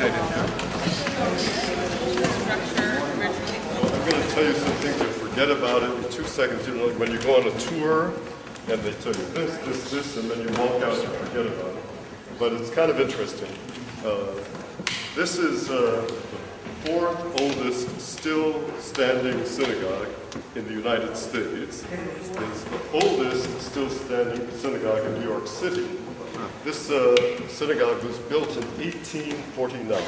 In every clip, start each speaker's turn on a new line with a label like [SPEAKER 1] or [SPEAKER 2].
[SPEAKER 1] excited.
[SPEAKER 2] I'm going to tell you some things you'll forget about it in 2 seconds. You know, when you go on a tour and they tell you this, and then you walk out and forget about it. But it's kind of interesting. This is the fourth oldest still standing synagogue in the United States. It's the oldest still standing synagogue in New York City. This synagogue was built in 1849,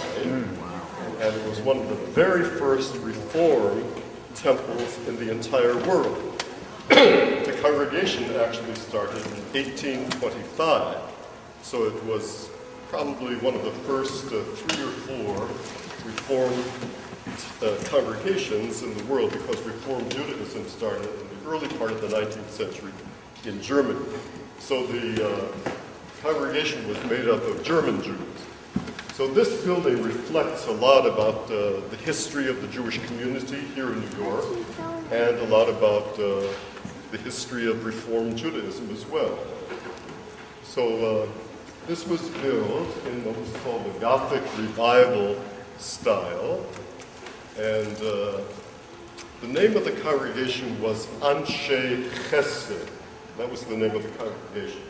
[SPEAKER 2] and it was one of the very first Reform temples in the entire world. The congregation actually started in 1825, so it was probably one of the first 3 or 4 Reformed congregations in the world, because Reformed Judaism started in the early part of the 19th century in Germany. So the congregation was made up of German Jews. So this building reflects a lot about the history of the Jewish community here in New York, and a lot about the history of Reformed Judaism as well. So this was built in what was called the Gothic Revival style, and the name of the congregation was Anshe Chesed. That was the name of the congregation.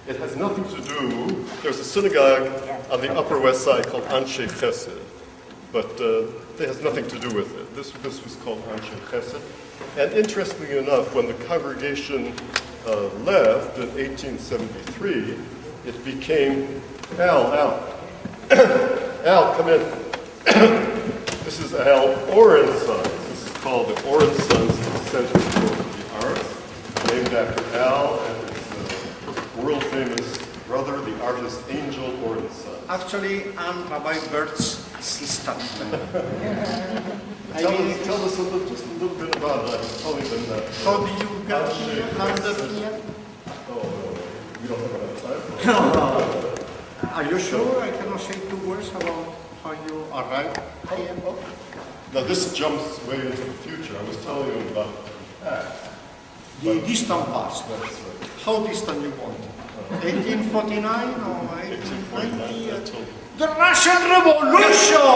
[SPEAKER 2] It has nothing to do, there's a synagogue on the Upper West Side called Anshe Chesed, but it has nothing to do with it. This was called Anshe Chesed. And interestingly enough, when the congregation left in 1873, it became, Al, come in. This is Al Orenson. This is called the Orenson Center for the Arts, named after Al and his world-famous brother, the artist Angel Orenson.
[SPEAKER 3] Actually, I'm Rabbi Bert's assistant.
[SPEAKER 2] Tell us just a little bit about it. I was telling them that.
[SPEAKER 3] How do you get here? Here?
[SPEAKER 2] Oh, no, we don't have enough time.
[SPEAKER 3] Are you sure I cannot say 2 words about how you arrived here?
[SPEAKER 2] Now this jumps way into the future. I was telling you about the past.
[SPEAKER 3] The distant past.
[SPEAKER 2] That's right.
[SPEAKER 3] How distant you want? 1849 or 1890? The Russian Revolution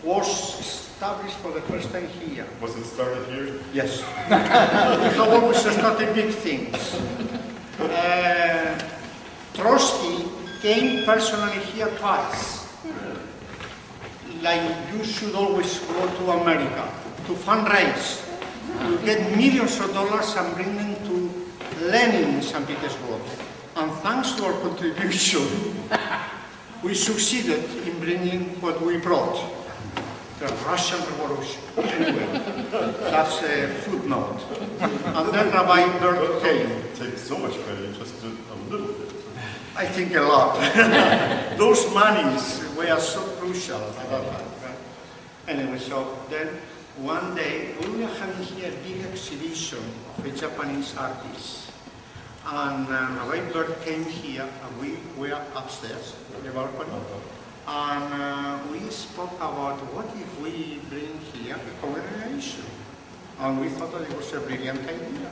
[SPEAKER 3] was established for the first time here.
[SPEAKER 2] Was it started here?
[SPEAKER 3] Yes. We have always started big things. Trotsky came personally here twice. Like you should always go to America to fundraise, to get millions of dollars and bring them to Lenin in St. Petersburg. And thanks to our contribution, we succeeded in bringing what we brought, the Russian Revolution. Anyway, that's a footnote. And then Rabbi Bert came.
[SPEAKER 2] It takes so much credit, just a little bit.
[SPEAKER 3] I think a lot. Those monies were so crucial at that time. Right? Anyway, so then one day we were having here a big exhibition of a Japanese artist. And Rabbi Bert came here and we were upstairs in the balcony. And we spoke about what if we bring here a congregation. And we thought that it was a brilliant idea.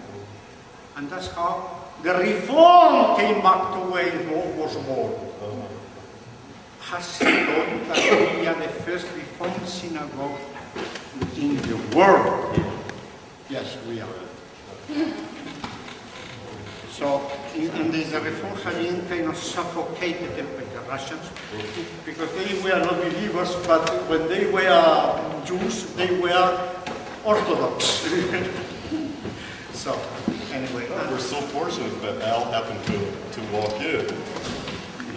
[SPEAKER 3] And that's how the Reform came back to where it was born. Has thought that we are the first Reformed synagogue in the world. Yes, we are. So, and the Reform had been kind of suffocated by the Russians, because they were not believers, but when they were Jews, they were Orthodox. So, anyway.
[SPEAKER 2] We're so fortunate that Al happened to walk in.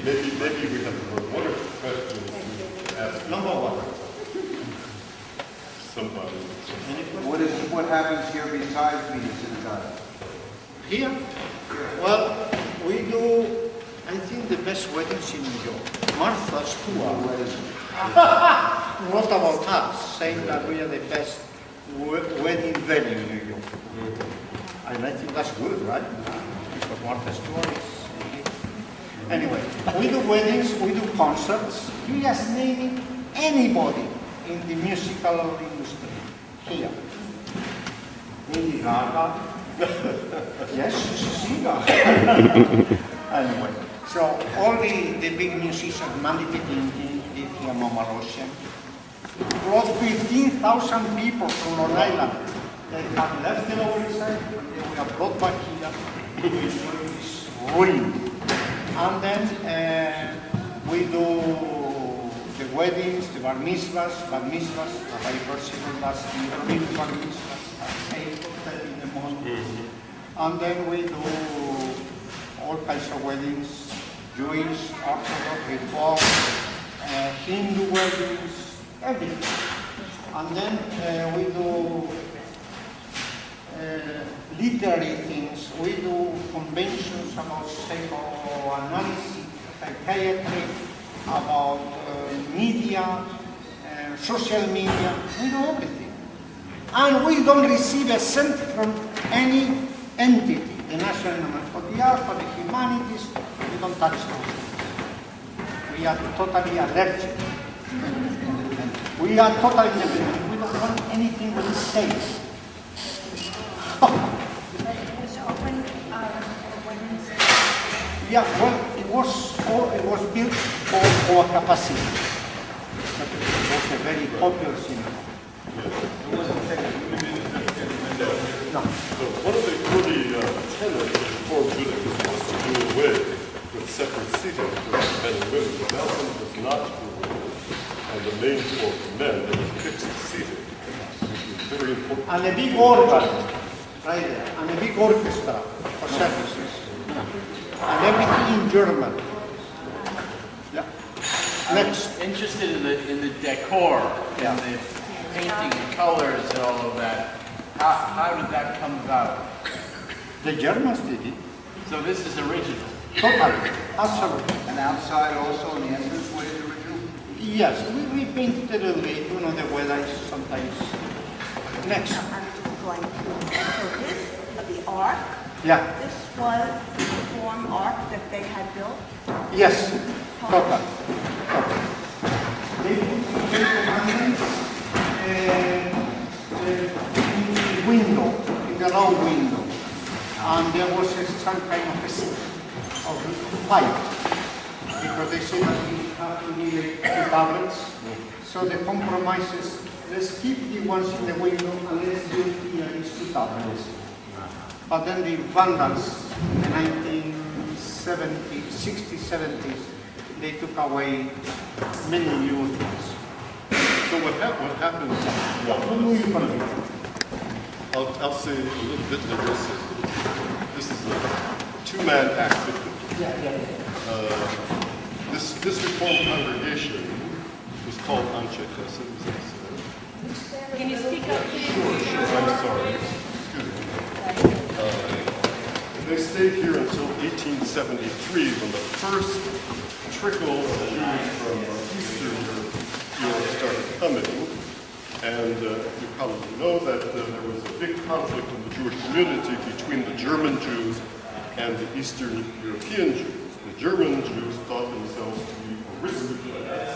[SPEAKER 2] Maybe we have one or two questions to ask.
[SPEAKER 3] Number one.
[SPEAKER 2] Somebody.
[SPEAKER 4] What happens here besides meeting synagogue?
[SPEAKER 3] Here? Well, we do, I think, the best weddings in New York. Martha's tour. Not about us, saying that we are the best wedding venue in New York. And I think that's good, right? Because Martha's tour is... Anyway, we do weddings, we do concerts. You just name anybody in the musical industry here. Lady Gaga. Yes, she's a singer. Anyway, So all the big musicians, Mandy Patinkin, Lydia Momorosyan, brought 15,000 people from Long Island. They have left the Lower East Side, and they were brought back here to this ruin. And then we do the weddings, the bar mitzvahs, Rabbi Percival last year, big bar mitzvahs at 8:30 in the morning. And then we do all kinds of weddings, Jewish, Orthodox, Reform, Hindu weddings, everything. And then we do literary things. We do conventions about psychoanalysis, psychiatry, about media, social media. We do everything. And we don't receive a cent from any entity, the National Endowment for the Arts, for the Humanities. We don't touch those. We are totally allergic. We are totally independent. We don't want anything with state. Yeah, well, it was built for capacity. But it was a very popular cinema. No.
[SPEAKER 2] So one of the early tenets of Reform Judaism was to do away with separate seating for men and women. The balcony was not for women, and the main floor for men, there was fixed seating, which was very important.
[SPEAKER 3] And a big organ, right there, and a big orchestra for services. And everything in German. Yeah. Next.
[SPEAKER 1] I'm interested in the decor,
[SPEAKER 3] Yeah.
[SPEAKER 1] and the painting and colors and all of that. How did that come about?
[SPEAKER 3] The Germans did it.
[SPEAKER 1] So this is original.
[SPEAKER 3] Totally. Absolutely.
[SPEAKER 4] And outside also in the entranceway is original?
[SPEAKER 3] Yes, we painted a little bit, you know, the weather is sometimes. Next.
[SPEAKER 5] I'm going to, so this, the ark,
[SPEAKER 3] Yeah.
[SPEAKER 5] this was the reform ark that they had built.
[SPEAKER 3] Yes. Total. They put the commandments in the window, in the round window. And there was some kind of a fight. Because they said that we have to need the tablets. So the compromise is, let's keep the ones in the window and let's do here these 2 tablets. But then the Vandals in the 1970s, 60s, 70s, they took away many new things.
[SPEAKER 2] So what happened?
[SPEAKER 3] Who knew you can do?
[SPEAKER 2] I'll say a little bit digressive. This is a two-man act. This Reform congregation was called Anshe Chesed.
[SPEAKER 5] Can you speak up?
[SPEAKER 2] I'm sorry. Excuse me. They stayed here until 1873 when the first trickle of Jews from Eastern Europe started coming. And you probably know that there was a big conflict in the Jewish community between the German Jews and the Eastern European Jews. The German Jews thought themselves to be aristocrats,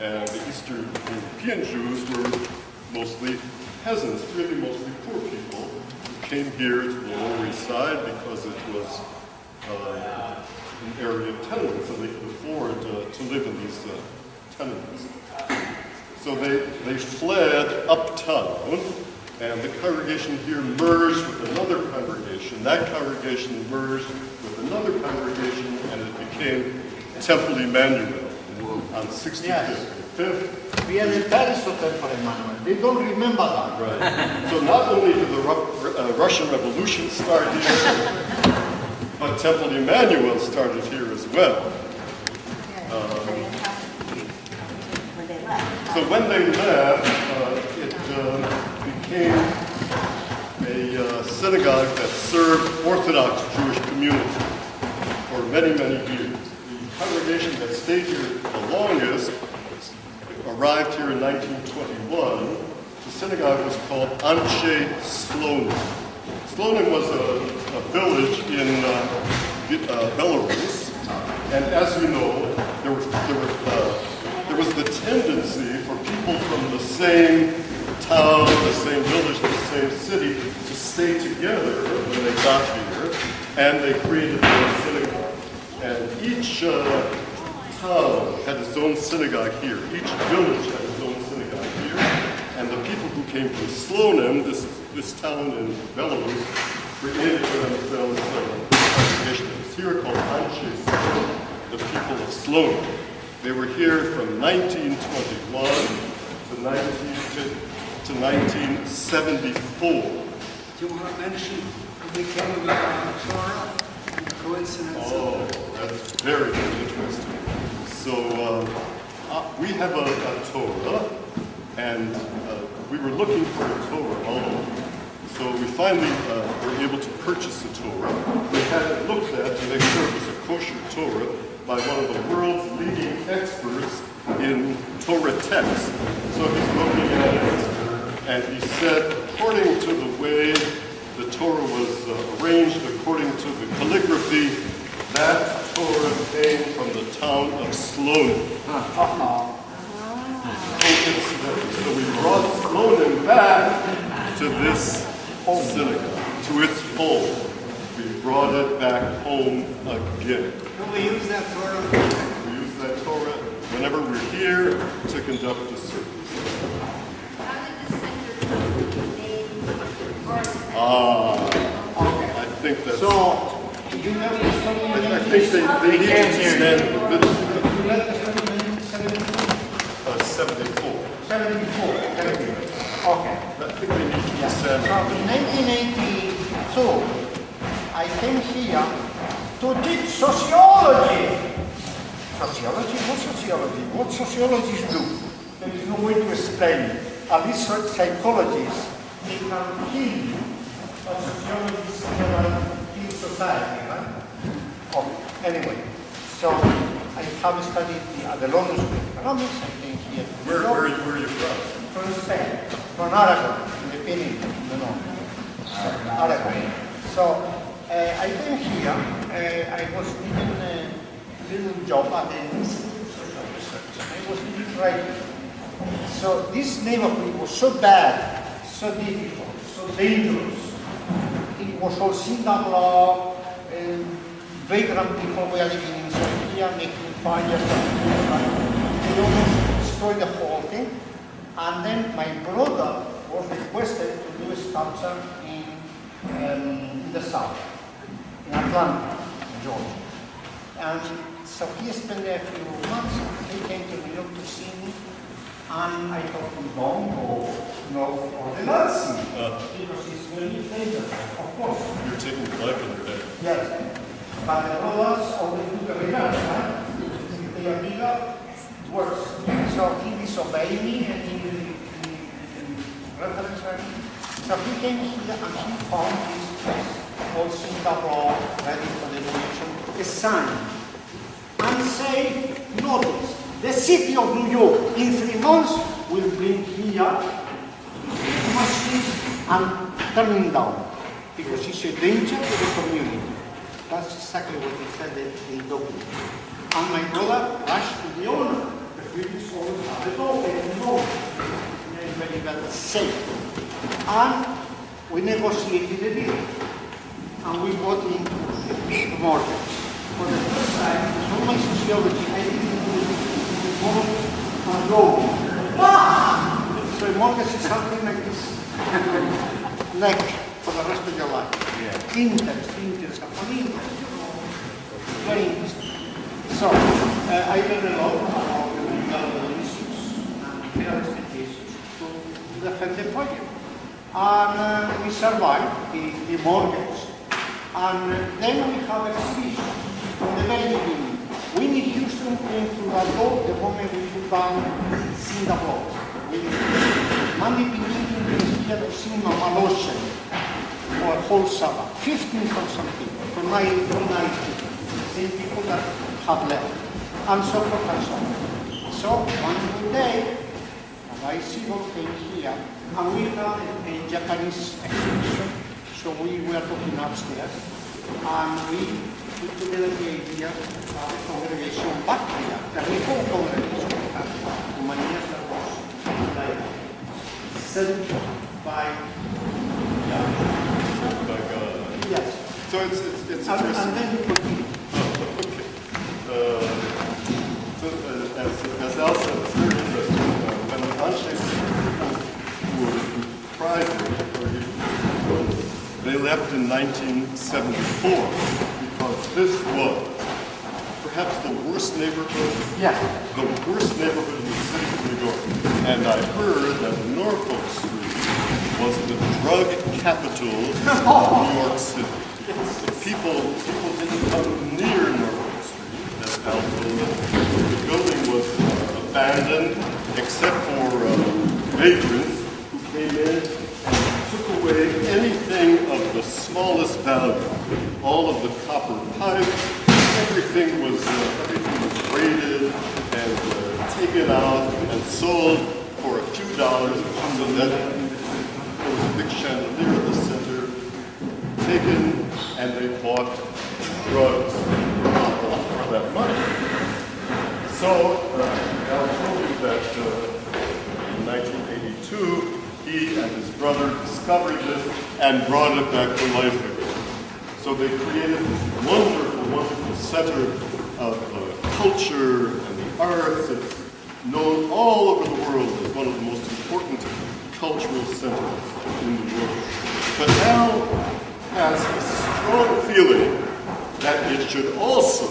[SPEAKER 2] and the Eastern European Jews were mostly peasants, really mostly poor people, who came here to the Lower East Side because it was an area of tenements, and they could afford to live in these tenements. So they fled uptown, and the congregation here merged with another congregation. That congregation merged with another congregation, and it became Temple Emmanuel on 65th
[SPEAKER 3] Yes.
[SPEAKER 2] and 5th.
[SPEAKER 3] We are the Paris of Temple Emmanuel. They don't remember that.
[SPEAKER 2] Right. So not only did the Russian Revolution start here, but Temple Emmanuel started here as well.
[SPEAKER 5] When they left.
[SPEAKER 2] So when they left, it became a synagogue that served Orthodox Jewish communities for many, many years. The congregation that stayed here the longest arrived here in 1921. The synagogue was called Anshe Slonim. Slonim was a village in Belarus, and as you know, there was the tendency for people from the same town, the same village, the same city to stay together when they got here, and they created their synagogue. And each town had its own synagogue here. Each village had its own synagogue here. And the people who came from Slonim, this town in Belarus, created for themselves a congregation that was here called Anshe Slonim, the people of Slonim. They were here from 1921 to 1974.
[SPEAKER 3] Do you want to mention the beginning of the Torah? Coincidence?
[SPEAKER 2] Oh, that's very, very interesting. So we have a Torah, and we were looking for a Torah all over. So we finally were able to purchase a Torah. We had it looked at to make sure it was a kosher Torah by one of the world's leading experts in Torah text. So he's looking at it, and he said, according to the way the Torah was arranged, according to the calligraphy, that Torah came from the town of Slonim. So we brought Slonim back to this synagogue, to its home. We brought it back home again.
[SPEAKER 3] Do we use that Torah?
[SPEAKER 2] We use that Torah whenever we're here to conduct the service. I think that's...
[SPEAKER 3] So, you have the study
[SPEAKER 2] I think they need to stand...
[SPEAKER 3] You left the study in 74?
[SPEAKER 2] 74.
[SPEAKER 3] 74. Okay.
[SPEAKER 2] I think they need to stand...
[SPEAKER 3] So in 1982, I came here to teach sociology. Sociology? What sociology? What sociologists do? There is no way to explain it. At least psychologists, they can kill you. But sociologists never kill society, right? Oh, anyway, so I have studied at the London School of Economics. I came here.
[SPEAKER 2] Where are you from?
[SPEAKER 3] From Spain, from Aragon, in the peninsula, Aragon. So I came here, I was given a little job at the Institute of Social Research. I was really writing. So this neighborhood was so bad, so difficult, so dangerous. It was all cinder block, vagrant people were living inside here, making fires. They almost destroyed the whole thing. And then my brother was requested to do a sculpture in the south, in Atlanta, Georgia. And so he spent there a few months. He came to New York to see me. And I thought, don't go north of the Nazi, because it's very dangerous, of course.
[SPEAKER 2] You're taking life in your head.
[SPEAKER 3] Yes. But the brothers always do the reverse, right? If they are bigger, worse. So he disobeyed me and he reference me. So he came here and he found this place called Singapore, ready for the donation, a sign. And say, notice, the city of New York in 3 months will bring here machines and turning down because it's a danger to the community. That's exactly what he said in the document. And my brother rushed to the owner. The British always have the door, they don't know. Very well safe. And we negotiated a deal. And we got into the mortgage. For the first time, in all my sociology, I didn't do mortgage and loan. So a mortgage is something like this. Like for the rest of your life. Yeah. Interest, upon interest. Very interesting. So, I learned a lot about the legal issues and fair expectations to defend the project. And we survived the mortgage. And then we have exhibition from the very beginning. Winnie Houston came to that door the moment we put down cinder blocks. Mandy Pinnikin is here to sing a Maloshen for a whole Sabbath. 15,000 people, from 9 people, the same people that have left, and so forth and so on. So one good day, Rabbi Siegel came here, and we had a Japanese exhibition, so we were talking upstairs, and we put together the idea of a congregation back here, the Reform congregation we had, Humanitas that was like 75
[SPEAKER 2] By God.
[SPEAKER 3] Yes.
[SPEAKER 2] So it's
[SPEAKER 3] And
[SPEAKER 2] interesting.
[SPEAKER 3] then we continue.
[SPEAKER 2] Okay. as Al said, it's very interesting. When the Anshe people who prized it, they left in 1974 because this was perhaps the worst neighborhood, the worst neighborhood in the city of New York. And I heard that Norfolk Street was the drug capital of New York City. People didn't come near Norfolk Street, as Al told us. The building was abandoned except for vagrants who came in and took away anything of the smallest value. All of the copper pipes, everything was raided and taken out and sold for a few dollars. So that there was a big chandelier at the center, taken, and they bought drugs for that money. So Al told you that in 1982, he and his brother discovered this and brought it back to life again. So they created this wonderful, wonderful center of culture and the arts. It's known all over the world as one of the most important cultural centers in the world. But Al has a strong feeling that it should also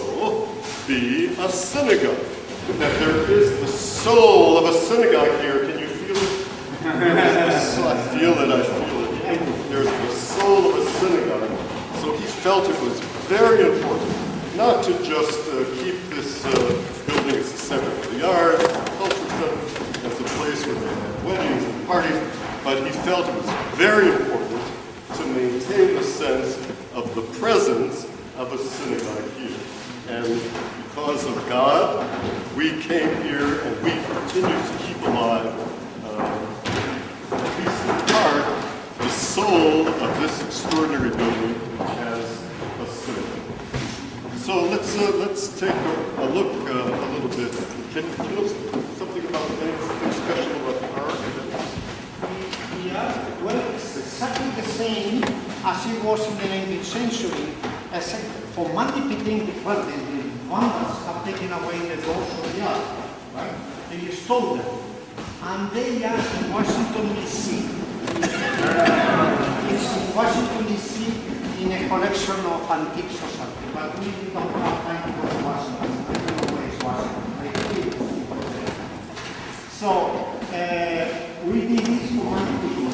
[SPEAKER 2] be a synagogue. That there is the soul of a synagogue here. Can you feel it? I feel it, I feel it. There's the soul of a synagogue. So he felt it was very important not to just keep this building as a center for the arts, as a culture center, as a place where they had weddings and parties, but he felt it was very important to maintain the sense of the presence of a synagogue here. And because of God, we came here and we continue to keep alive, at least in part, the soul of this extraordinary building as a synagogue. So let's take a look a little bit. Can you tell us something about anything special about the ark?
[SPEAKER 3] Yeah, well, it's exactly the same as it was in the 19th century. Except for Monday Piting, the Vandals have taken away the doors of the ark, right? They stole them. And they are in Washington, D.C. It's in Washington, D.C. in a collection of antique society. But we don't have time to go to Washington. I don't know where it's Washington. So, we did this for one people.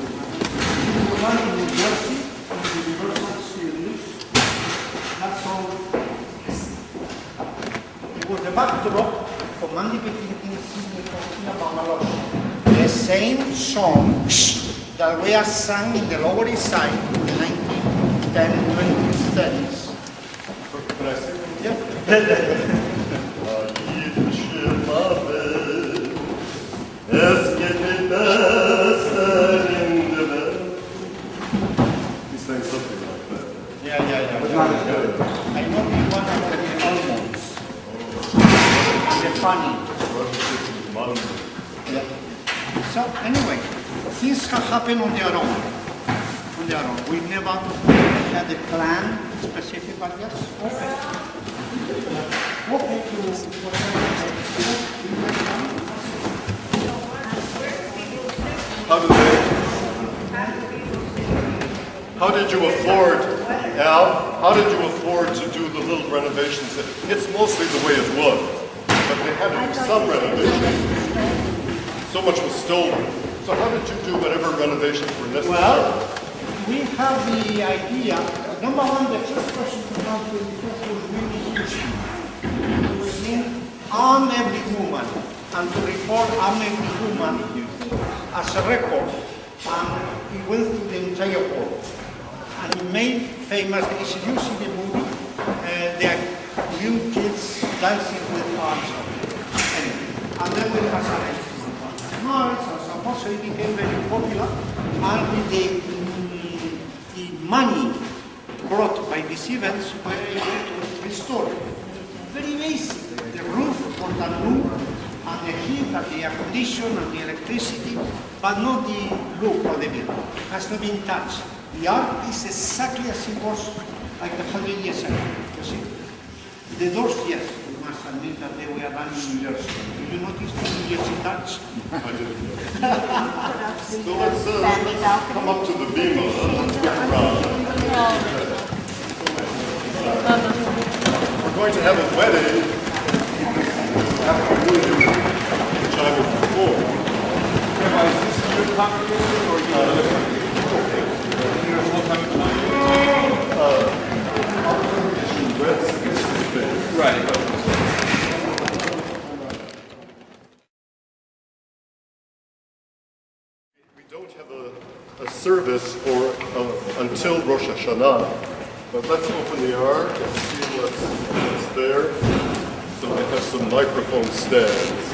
[SPEAKER 3] We were in New Jersey, in Universal Studios. That's all. It was the backdrop for Mandy Piting Sydney talking about Malone. The same songs that were sung in the Lower East Side in the 1920s, 30s.
[SPEAKER 2] Can I sing them?
[SPEAKER 3] Yeah.
[SPEAKER 2] He sang something like that.
[SPEAKER 3] Yeah.
[SPEAKER 4] But not as good.
[SPEAKER 3] I know you want to the almonds. The funny. Yeah. So anyway, things have happened on their own. We never had a plan specific, but yes, okay. Okay,
[SPEAKER 2] How did you afford, Al, how did you afford to do the little renovations? It's mostly the way it was, but they had to do some renovations. So much was stolen. So how did you do whatever renovations were necessary?
[SPEAKER 3] well, we have the idea. Number one, the first person to come to the church was really huge. It was in Arm Every Woman, and to report Arm Every Woman as a record. And he went through the entire world. And he made famous, if you see the movie, there are little kids dancing with arms on it. Anyway, and then we have some Mars and so forth, so it became very popular. And with the money brought by these events, we were able to restore it. Very basic, the roof for the room, and the heat and the air condition and the electricity, but not the look of the building. It has not been touched. The art is exactly as it was like 100 years ago. You see? The doors, yes, we must have means that they were done in New Jersey. Do you notice the New Jersey touch?
[SPEAKER 2] I didn't know.
[SPEAKER 5] Put up the
[SPEAKER 2] So let's
[SPEAKER 5] family
[SPEAKER 2] come
[SPEAKER 5] balcony.
[SPEAKER 2] up to the bima. Let's look around. We're going to have a wedding afternoon, which I will perform.
[SPEAKER 4] Rabbi, is this your congregation or you're a full-time employee? Right.
[SPEAKER 2] We don't have a service for until Rosh Hashanah, but let's open the ark and see what's there. So they have some microphone stands.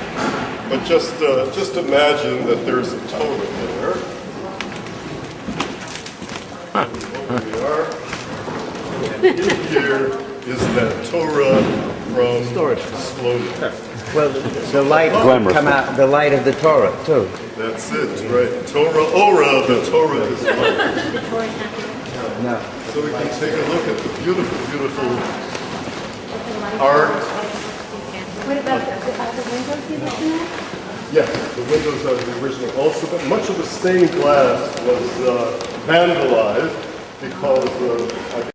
[SPEAKER 2] But just imagine that there's a Torah there. Open the ark. And in here is that Torah from Sloan.
[SPEAKER 6] Well, the light come out, the light of the Torah, too.
[SPEAKER 2] That's it, right. Torah Ora, the Torah is light.
[SPEAKER 6] No.
[SPEAKER 2] So we can take a look at the beautiful, beautiful art.
[SPEAKER 7] What about the windows you looking at?
[SPEAKER 2] Yes, the windows are the original also, but much of the stained glass was vandalized because of,